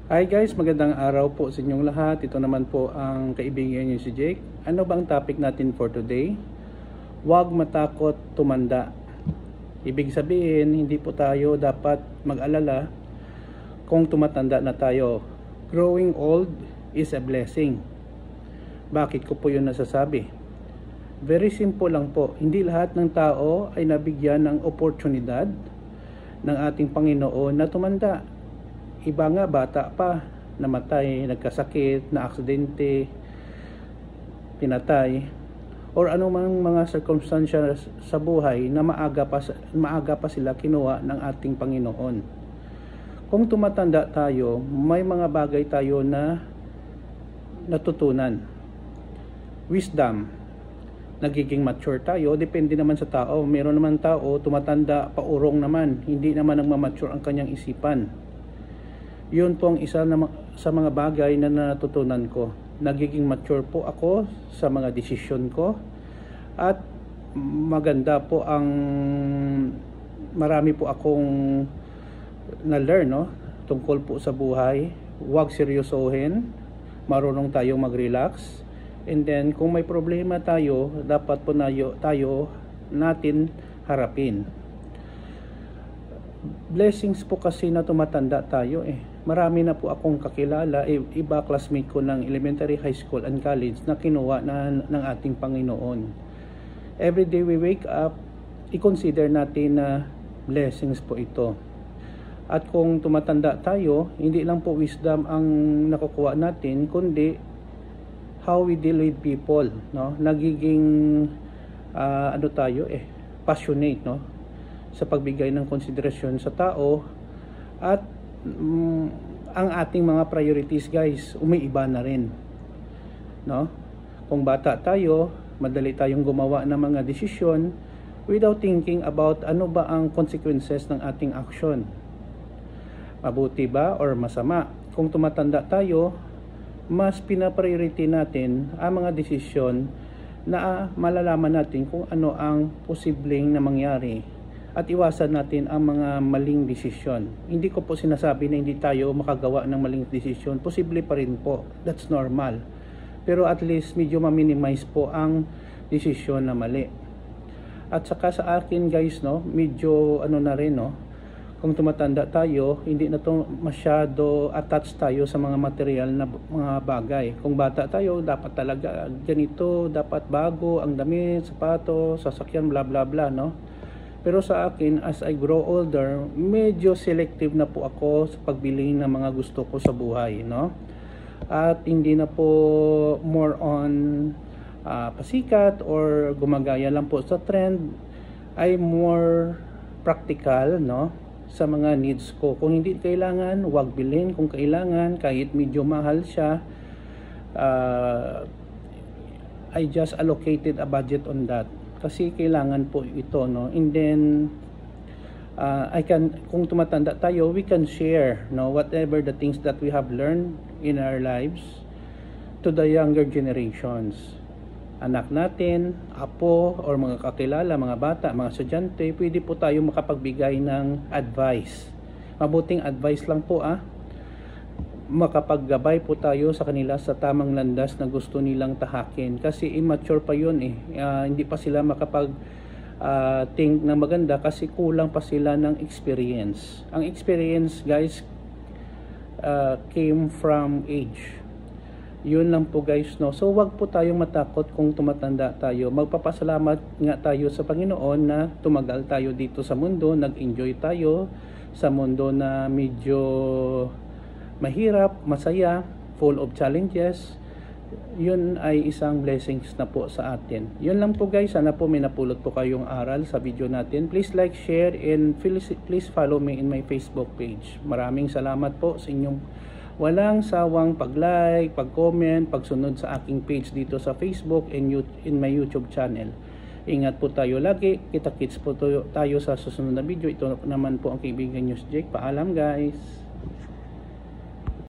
Hi guys, magandang araw po sa inyong lahat. Ito naman po ang kaibigan niyo si Jake. Ano ba ang topic natin for today? Huwag matakot tumanda. Ibig sabihin, hindi po tayo dapat mag-alala kung tumatanda na tayo. Growing old is a blessing. Bakit ko po yun nasasabi? Very simple lang po. Hindi lahat ng tao ay nabigyan ng oportunidad ng ating Panginoon na tumanda. Iba nga bata pa, namatay, nagkasakit, na aksidente, pinatay, or anumang mga circumstances sa buhay na maaga pa sila kinuha ng ating Panginoon. Kung tumatanda tayo, may mga bagay tayo na natutunan. Wisdom, nagiging mature tayo, depende naman sa tao. Meron naman tao, tumatanda, paurong naman, hindi naman nagmamature ang kanyang isipan. Yun po ang isa sa mga bagay na natutunan ko. Nagiging mature po ako sa mga desisyon ko at maganda po ang marami po akong na-learn tungkol po sa buhay. Huwag seryosohin, marunong tayong mag-relax, and then kung may problema tayo, dapat po tayo natin harapin. Blessings po kasi na tumatanda tayo Marami na po akong kakilala, iba classmate ko ng elementary, high school and college na kinuha ng ating Panginoon. Every day we wake up, i-consider natin na blessings po ito. At kung tumatanda tayo, hindi lang po wisdom ang nakukuha natin, kundi how we deal with people, Nagiging passionate, sa pagbigay ng konsiderasyon sa tao, at ang ating mga priorities, guys, umiiba na rin, Kung bata tayo, madali tayong gumawa ng mga desisyon without thinking about ano ba ang consequences ng ating action. Mabuti ba or masama? Kung tumatanda tayo, mas pinapriority natin ang mga desisyon na malalaman natin kung ano ang posibleng na mangyari, at iwasan natin ang mga maling desisyon. Hindi ko po sinasabi na hindi tayo makagawa ng maling desisyon. Posible pa rin po. That's normal. Pero at least medyo ma-minimize po ang desisyon na mali. At saka sa akin, guys, medyo na rin, kung tumatanda tayo, hindi na to masyado attached tayo sa mga material na mga bagay. Kung bata tayo, dapat talaga ganito, dapat bago, ang damit, sapatos, sasakyan, bla bla bla, Pero sa akin, as I grow older, medyo selective na po ako sa pagbili ng mga gusto ko sa buhay, At hindi na po more on pasikat or gumagaya lang po sa trend, ay more practical, sa mga needs ko. Kung hindi kailangan, huwag bilhin. Kung kailangan, kahit medyo mahal siya, I just allocated a budget on that. Kasi kailangan po ito, And then kung tumatanda tayo, we can share, whatever the things that we have learned in our lives to the younger generations. Anak natin, apo, or mga kakilala, mga bata, mga estudyante, pwede po tayo makapagbigay ng advice. Mabuting advice lang po, makapaggabay po tayo sa kanila sa tamang landas na gusto nilang tahakin, kasi immature pa yun hindi pa sila makapag think na maganda kasi kulang pa sila ng experience. Ang experience, guys, came from age. Yun lang po, guys, So wag po tayong matakot kung tumatanda tayo. Magpapasalamat nga tayo sa Panginoon na tumagal tayo dito sa mundo, nag-enjoy tayo sa mundo na medyo mahirap, masaya, full of challenges. Yun ay isang blessings na po sa atin. Yun lang po, guys. Sana po may napulot po kayong aral sa video natin. Please like, share, and please follow me in my Facebook page. Maraming salamat po sa inyong walang sawang pag-like, pag-comment, pagsunod sa aking page dito sa Facebook and in my YouTube channel. Ingat po tayo lagi. Kita-kits po tayo sa susunod na video. Ito naman po ang kaibigan nyo si Jake. Paalam, guys.